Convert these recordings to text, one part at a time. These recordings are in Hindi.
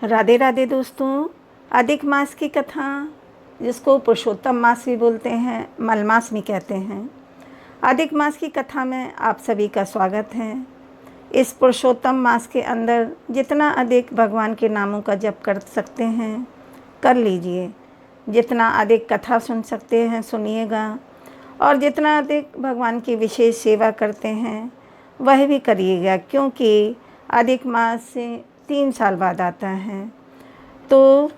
राधे राधे दोस्तों। अधिक मास की कथा, जिसको पुरुषोत्तम मास भी बोलते हैं, मलमास भी कहते हैं, अधिक मास की कथा में आप सभी का स्वागत है। इस पुरुषोत्तम मास के अंदर जितना अधिक भगवान के नामों का जप कर सकते हैं कर लीजिए, जितना अधिक कथा सुन सकते हैं सुनिएगा, और जितना अधिक भगवान की विशेष सेवा करते हैं वह भी करिएगा, क्योंकि अधिक मास से 3 साल बाद आता है। तो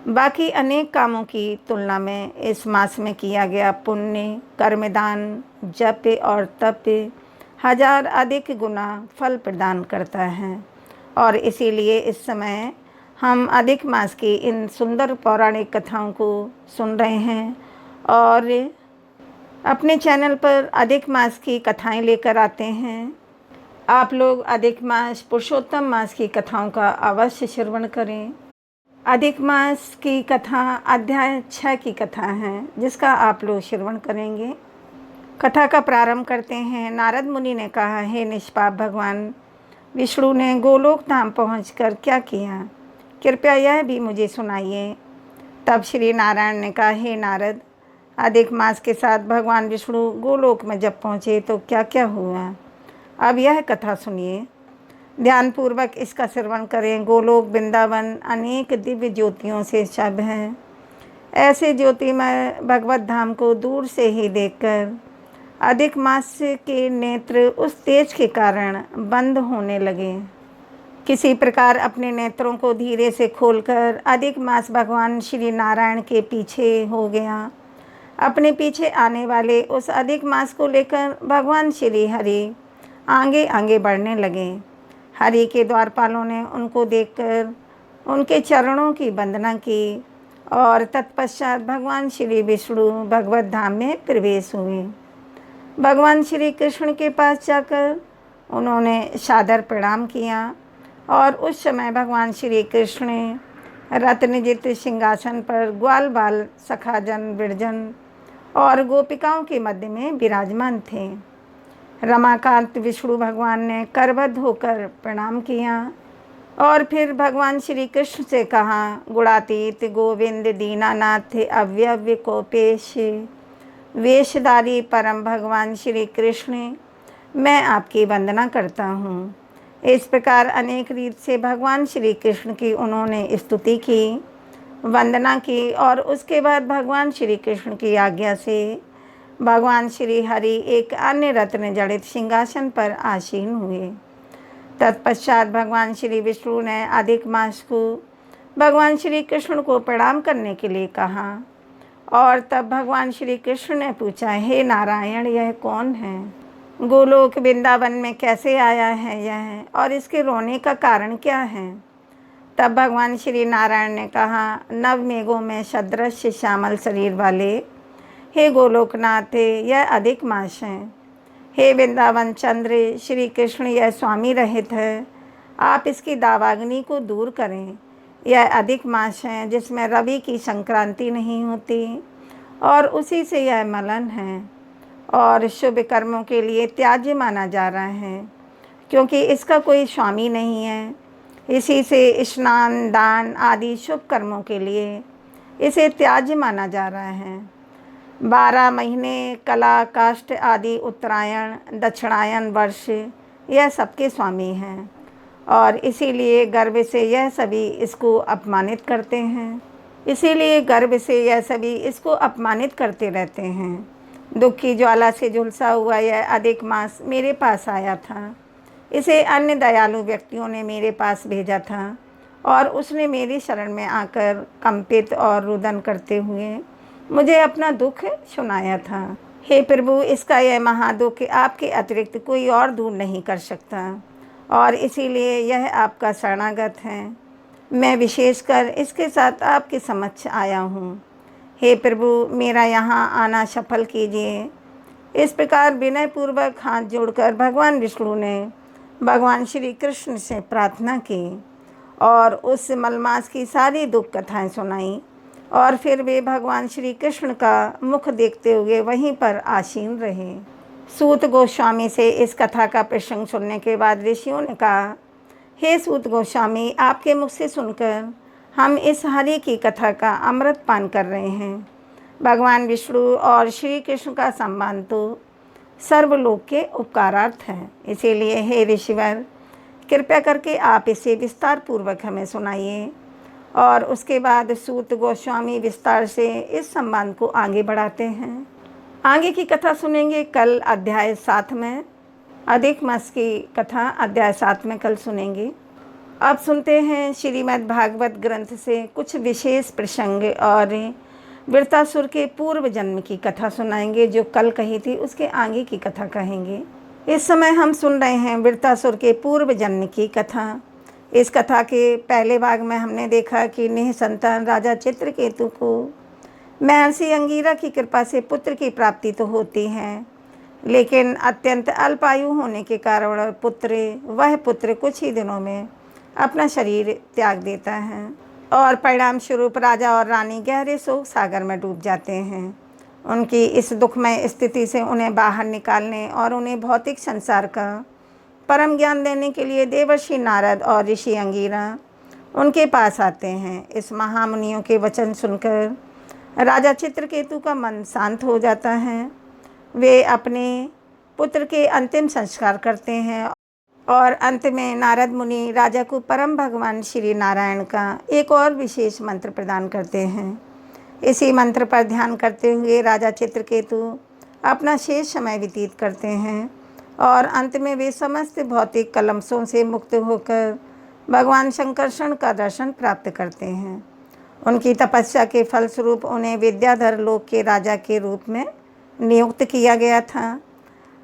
बाकी अनेक कामों की तुलना में इस मास में किया गया पुण्य, कर्मदान, जप और तप 1000 अधिक गुना फल प्रदान करता है। और इसीलिए इस समय हम अधिक मास की इन सुंदर पौराणिक कथाओं को सुन रहे हैं और अपने चैनल पर अधिक मास की कथाएं लेकर आते हैं। आप लोग अधिक मास, पुरुषोत्तम मास की कथाओं का अवश्य श्रवण करें। अधिक मास की कथा अध्याय 6 की कथा है, जिसका आप लोग श्रवण करेंगे। कथा का प्रारंभ करते हैं। नारद मुनि ने कहा, हे निष्पाप भगवान विष्णु ने गोलोक धाम पहुंचकर क्या किया, कृपया यह भी मुझे सुनाइए। तब श्री नारायण ने कहा, हे नारद, अधिक मास के साथ भगवान विष्णु गोलोक में जब पहुँचे तो क्या क्या हुआ, अब यह कथा सुनिए। ध्यानपूर्वक इसका श्रवण करें। गोलोक वृंदावन अनेक दिव्य ज्योतियों से शब है। ऐसे ज्योतिमय भगवत धाम को दूर से ही देखकर अधिक मास के नेत्र उस तेज के कारण बंद होने लगे। किसी प्रकार अपने नेत्रों को धीरे से खोलकर अधिक मास भगवान श्री नारायण के पीछे हो गया। अपने पीछे आने वाले उस अधिक मास को लेकर भगवान श्री हरि आगे आगे बढ़ने लगे। हरि के द्वारपालों ने उनको देखकर उनके चरणों की वंदना की और तत्पश्चात भगवान श्री विष्णु भगवत धाम में प्रवेश हुए। भगवान श्री कृष्ण के पास जाकर उन्होंने सादर प्रणाम किया और उस समय भगवान श्री कृष्ण रत्नजित सिंहासन पर ग्वाल बाल सखाजन बिरजन और गोपिकाओं के मध्य में विराजमान थे। रमाकांत विष्णु भगवान ने करबद्ध होकर प्रणाम किया और फिर भगवान श्री कृष्ण से कहा, गुणातीत गोविंद दीनानाथ अव्यव्य कोपेश वेशधारी परम भगवान श्री कृष्ण, मैं आपकी वंदना करता हूँ। इस प्रकार अनेक रीत से भगवान श्री कृष्ण की उन्होंने स्तुति की, वंदना की और उसके बाद भगवान श्री कृष्ण की आज्ञा से भगवान श्री हरि एक अन्य रत्न जड़ित सिंहासन पर आसीन हुए। तत्पश्चात भगवान श्री विष्णु ने अधिक मास को भगवान श्री कृष्ण को प्रणाम करने के लिए कहा और तब भगवान श्री कृष्ण ने पूछा, हे नारायण, यह कौन है? गोलोक वृंदावन में कैसे आया है यह, और इसके रोने का कारण क्या है? तब भगवान श्री नारायण ने कहा, नवमेघों में सदृश श्यामल शरीर वाले हे गोलोकनाथ, यह अधिक मास है। हे वृंदावन चंद्र श्री कृष्ण, यह स्वामी रहित है, आप इसकी दावाग्नि को दूर करें। यह अधिक मास है जिसमें रवि की संक्रांति नहीं होती और उसी से यह मलन है और शुभ कर्मों के लिए त्याज्य माना जा रहा है, क्योंकि इसका कोई स्वामी नहीं है। इसी से स्नान दान आदि शुभ कर्मों के लिए इसे त्याज्य माना जा रहा है। 12 महीने कला काष्ठ आदि उत्तरायण दक्षिणायन वर्ष यह सबके स्वामी हैं और इसीलिए गर्व से यह सभी इसको अपमानित करते हैं। इसीलिए गर्व से यह सभी इसको अपमानित करते रहते हैं। दुख की ज्वाला से झुलसा हुआ यह अधिक मास मेरे पास आया था। इसे अन्य दयालु व्यक्तियों ने मेरे पास भेजा था और उसने मेरी शरण में आकर कंपित और रुदन करते हुए मुझे अपना दुख सुनाया था। हे प्रभु, इसका यह महादुख आपके अतिरिक्त कोई और दूर नहीं कर सकता और इसीलिए यह आपका शरणागत है। मैं विशेषकर इसके साथ आपके समक्ष आया हूँ। हे प्रभु, मेरा यहाँ आना सफल कीजिए। इस प्रकार विनयपूर्वक हाथ जोड़कर भगवान विष्णु ने भगवान श्री कृष्ण से प्रार्थना की और उस मलमास की सारी दुख कथाएँ सुनाई और फिर वे भगवान श्री कृष्ण का मुख देखते हुए वहीं पर आसीन रहे। सूत गोस्वामी से इस कथा का प्रसंग सुनने के बाद ऋषियों ने कहा, हे सूत गोस्वामी, आपके मुख से सुनकर हम इस हरि की कथा का अमृत पान कर रहे हैं। भगवान विष्णु और श्री कृष्ण का सम्मान तो सर्वलोक के उपकारार्थ है, इसीलिए हे ऋषिवर, कृपया करके आप इसे विस्तार पूर्वक हमें सुनाइए। और उसके बाद सूत गोस्वामी विस्तार से इस संवाद को आगे बढ़ाते हैं। आगे की कथा सुनेंगे कल अध्याय 7 में। अधिक मास की कथा अध्याय 7 में कल सुनेंगे। अब सुनते हैं श्रीमद् भागवत ग्रंथ से कुछ विशेष प्रसंग और वृत्तासुर के पूर्व जन्म की कथा सुनाएंगे। जो कल कही थी उसके आगे की कथा कहेंगे। इस समय हम सुन रहे हैं वृत्तासुर के पूर्व जन्म की कथा। इस कथा के पहले भाग में हमने देखा कि निःसंतान राजा चित्रकेतु को महर्षि अंगिरा की कृपा से पुत्र की प्राप्ति तो होती है, लेकिन अत्यंत अल्पायु होने के कारण वह पुत्र कुछ ही दिनों में अपना शरीर त्याग देता है और परिणाम स्वरूप राजा और रानी गहरे शोक सागर में डूब जाते हैं। उनकी इस दुखमय स्थिति से उन्हें बाहर निकालने और उन्हें भौतिक संसार का परम ज्ञान देने के लिए देवर्षि नारद और ऋषि अंगिरा उनके पास आते हैं। इस महामुनियों के वचन सुनकर राजा चित्रकेतु का मन शांत हो जाता है। वे अपने पुत्र के अंतिम संस्कार करते हैं और अंत में नारद मुनि राजा को परम भगवान श्री नारायण का एक और विशेष मंत्र प्रदान करते हैं। इसी मंत्र पर ध्यान करते हुए राजा चित्रकेतु अपना शेष समय व्यतीत करते हैं और अंत में वे समस्त भौतिक कलमशों से मुक्त होकर भगवान शंकरषण का दर्शन प्राप्त करते हैं। उनकी तपस्या के फलस्वरूप उन्हें विद्याधर लोक के राजा के रूप में नियुक्त किया गया था।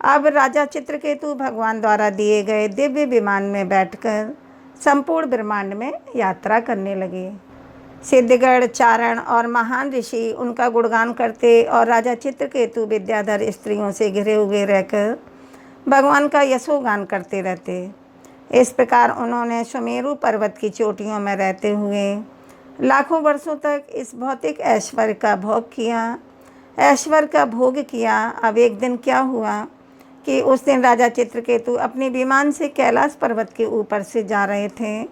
अब राजा चित्रकेतु भगवान द्वारा दिए गए दिव्य विमान में बैठकर संपूर्ण ब्रह्मांड में यात्रा करने लगे। सिद्धगढ़, चारण और महान ऋषि उनका गुणगान करते और राजा चित्रकेतु विद्याधर स्त्रियों से घिरे हुए रहकर भगवान का यशोगान करते रहते। इस प्रकार उन्होंने सुमेरु पर्वत की चोटियों में रहते हुए लाखों वर्षों तक इस भौतिक ऐश्वर्य का भोग किया। अब एक दिन क्या हुआ कि उस दिन राजा चित्रकेतु अपने विमान से कैलाश पर्वत के ऊपर से जा रहे थे।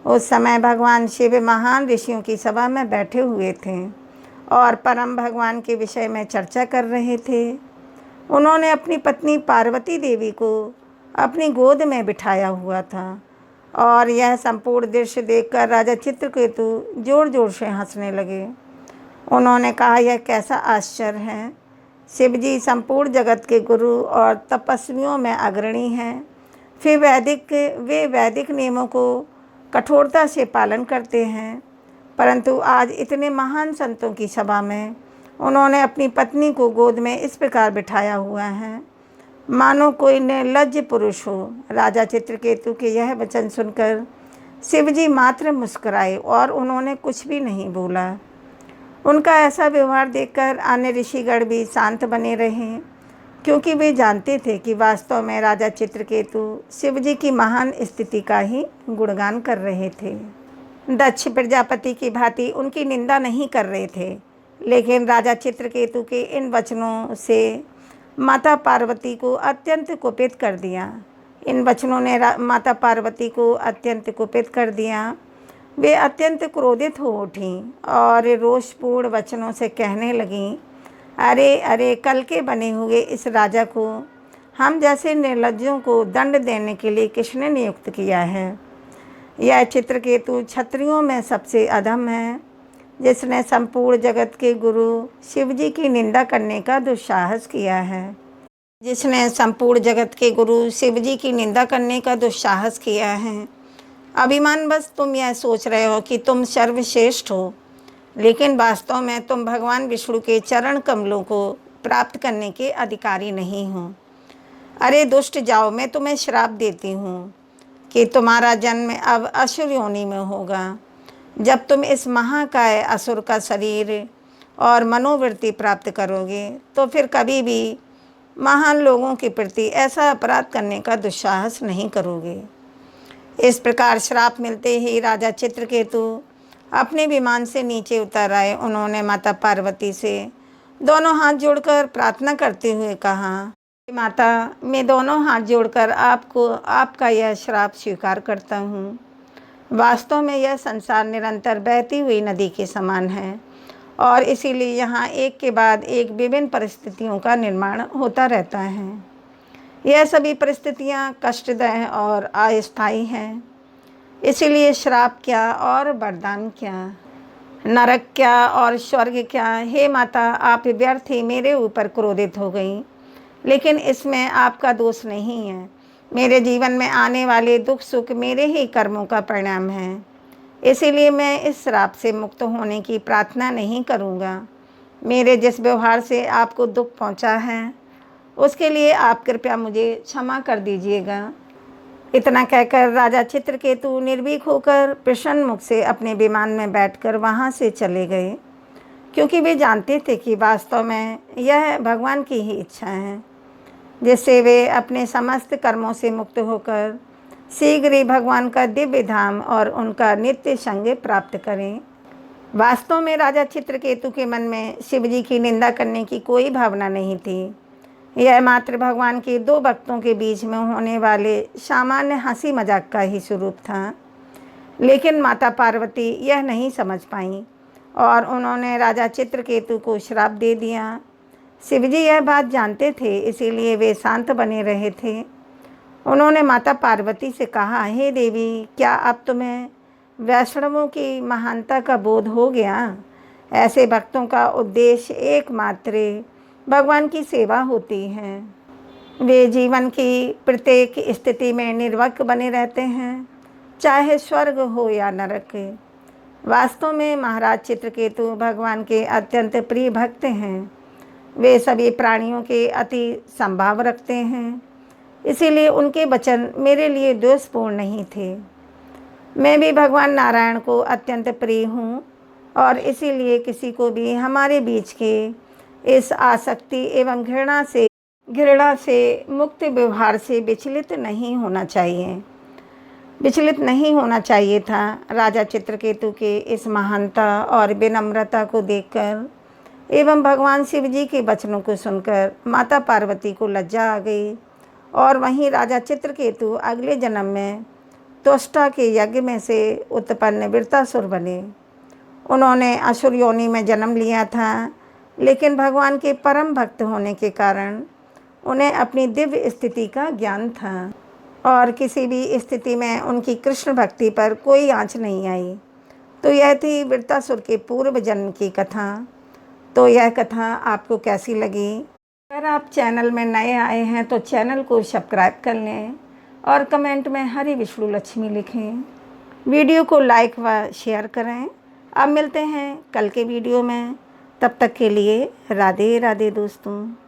उस समय भगवान शिव महान ऋषियों की सभा में बैठे हुए थे और परम भगवान के विषय में चर्चा कर रहे थे। उन्होंने अपनी पत्नी पार्वती देवी को अपनी गोद में बिठाया हुआ था और यह संपूर्ण दृश्य देखकर राजा चित्रकेतु जोर जोर से हंसने लगे। उन्होंने कहा, यह कैसा आश्चर्य है। शिव जी संपूर्ण जगत के गुरु और तपस्वियों में अग्रणी हैं। फिर वे वैदिक नियमों को कठोरता से पालन करते हैं, परंतु आज इतने महान संतों की सभा में उन्होंने अपनी पत्नी को गोद में इस प्रकार बिठाया हुआ है मानो कोई निर्लज्ज पुरुष हो। राजा चित्रकेतु के यह वचन सुनकर शिवजी मात्र मुस्कुराए और उन्होंने कुछ भी नहीं बोला। उनका ऐसा व्यवहार देखकर अन्य ऋषिगण भी शांत बने रहे, क्योंकि वे जानते थे कि वास्तव में राजा चित्रकेतु शिवजी की महान स्थिति का ही गुणगान कर रहे थे। दक्ष प्रजापति की भांति उनकी निंदा नहीं कर रहे थे, लेकिन राजा चित्रकेतु के इन वचनों से माता पार्वती को अत्यंत कुपित कर दिया। इन वचनों ने माता पार्वती को अत्यंत कुपित कर दिया। वे अत्यंत क्रोधित हो उठीं और रोषपूर्ण वचनों से कहने लगीं, अरे अरे, कल के बने हुए इस राजा को हम जैसे निर्लज्जों को दंड देने के लिए किसने नियुक्त किया है। यह चित्रकेतु क्षत्रियों में सबसे अधम है, जिसने संपूर्ण जगत के गुरु शिवजी की निंदा करने का दुस्साहस किया है। अभिमानवश तुम यह सोच रहे हो कि तुम सर्वश्रेष्ठ हो, लेकिन वास्तव में तुम भगवान विष्णु के चरण कमलों को प्राप्त करने के अधिकारी नहीं हो। अरे दुष्ट, जाओ, मैं तुम्हें श्राप देती हूँ कि तुम्हारा जन्म अब असुर योनि में होगा। जब तुम इस महाकाय असुर का शरीर और मनोवृत्ति प्राप्त करोगे तो फिर कभी भी महान लोगों के प्रति ऐसा अपराध करने का दुस्साहस नहीं करोगे। इस प्रकार श्राप मिलते ही राजा चित्रकेतु अपने विमान से नीचे उतर आए। उन्होंने माता पार्वती से दोनों हाथ जोड़कर प्रार्थना करते हुए कहा, माता, मैं दोनों हाथ जोड़कर आपका यह श्राप स्वीकार करता हूँ। वास्तव में यह संसार निरंतर बहती हुई नदी के समान है और इसीलिए यहाँ एक के बाद एक विभिन्न परिस्थितियों का निर्माण होता रहता है। यह सभी परिस्थितियाँ कष्टदायक और अस्थायी हैं। इसीलिए श्राप क्या और वरदान क्या, नरक क्या और स्वर्ग क्या। हे माता, आप व्यर्थ ही मेरे ऊपर क्रोधित हो गई, लेकिन इसमें आपका दोष नहीं है। मेरे जीवन में आने वाले दुख सुख मेरे ही कर्मों का परिणाम है। इसीलिए मैं इस श्राप से मुक्त होने की प्रार्थना नहीं करूँगा। मेरे जिस व्यवहार से आपको दुख पहुँचा है उसके लिए आप कृपया मुझे क्षमा कर दीजिएगा। इतना कहकर राजा चित्रकेतु निर्भीक होकर प्रसन्न मुख से अपने विमान में बैठकर वहाँ से चले गए, क्योंकि वे जानते थे कि वास्तव में यह भगवान की ही इच्छा है, जिससे वे अपने समस्त कर्मों से मुक्त होकर शीघ्र ही भगवान का दिव्य धाम और उनका नित्य संग प्राप्त करें। वास्तव में राजा चित्रकेतु के मन में शिव जी की निंदा करने की कोई भावना नहीं थी। यह मात्र भगवान के दो भक्तों के बीच में होने वाले सामान्य हंसी मजाक का ही स्वरूप था। लेकिन माता पार्वती यह नहीं समझ पाई और उन्होंने राजा चित्रकेतु को श्राप दे दिया। शिवजी यह बात जानते थे, इसीलिए वे शांत बने रहे थे। उन्होंने माता पार्वती से कहा, हे देवी, क्या अब तुम्हें वैष्णवों की महानता का बोध हो गया? ऐसे भक्तों का उद्देश्य एकमात्र भगवान की सेवा होती है। वे जीवन की प्रत्येक स्थिति में निर्भय बने रहते हैं, चाहे स्वर्ग हो या नरक। वास्तव में महाराज चित्रकेतु भगवान के अत्यंत प्रिय भक्त हैं। वे सभी प्राणियों के अति संभाव रखते हैं, इसीलिए उनके वचन मेरे लिए दोषपूर्ण नहीं थे। मैं भी भगवान नारायण को अत्यंत प्रिय हूँ और इसीलिए किसी को भी हमारे बीच के इस आसक्ति एवं घृणा से मुक्त व्यवहार से विचलित नहीं होना चाहिए था। राजा चित्रकेतु के इस महानता और विनम्रता को देखकर एवं भगवान शिव जी के वचनों को सुनकर माता पार्वती को लज्जा आ गई और वहीं राजा चित्रकेतु अगले जन्म में त्वष्टा के यज्ञ में से उत्पन्न वृत्रासुर बने। उन्होंने असुर योनि में जन्म लिया था, लेकिन भगवान के परम भक्त होने के कारण उन्हें अपनी दिव्य स्थिति का ज्ञान था और किसी भी स्थिति में उनकी कृष्ण भक्ति पर कोई आँच नहीं आई। तो यह थी वृत्रासुर के पूर्व जन्म की कथा। तो यह कथा आपको कैसी लगी? अगर आप चैनल में नए आए हैं तो चैनल को सब्सक्राइब कर लें और कमेंट में हरि विष्णु लक्ष्मी लिखें। वीडियो को लाइक व शेयर करें। अब मिलते हैं कल के वीडियो में। तब तक के लिए राधे राधे दोस्तों।